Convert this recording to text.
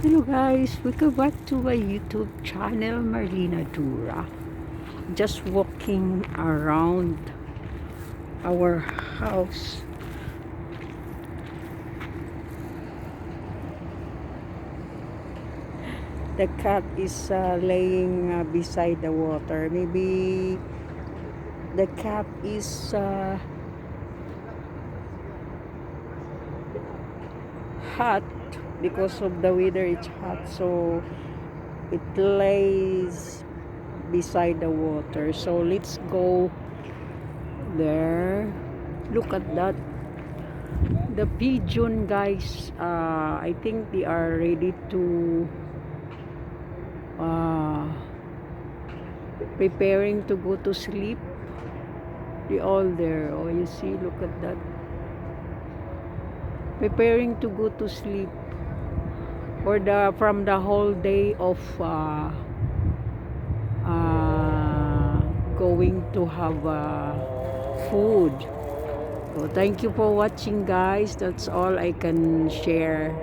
Hello guys, welcome back to my YouTube channel, Marlena Dura. Just walking around our house. The cat is laying beside the water. Maybe the cat is hot because of the weather. It's hot, so it lays beside the water. So let's go there. Look at that. The pigeon, guys, I think they are ready to preparing to go to sleep. They all there. Oh, you see, look at that. Preparing to go to sleep for the from the whole day of going to have food. So thank you for watching, guys. That's all I can share.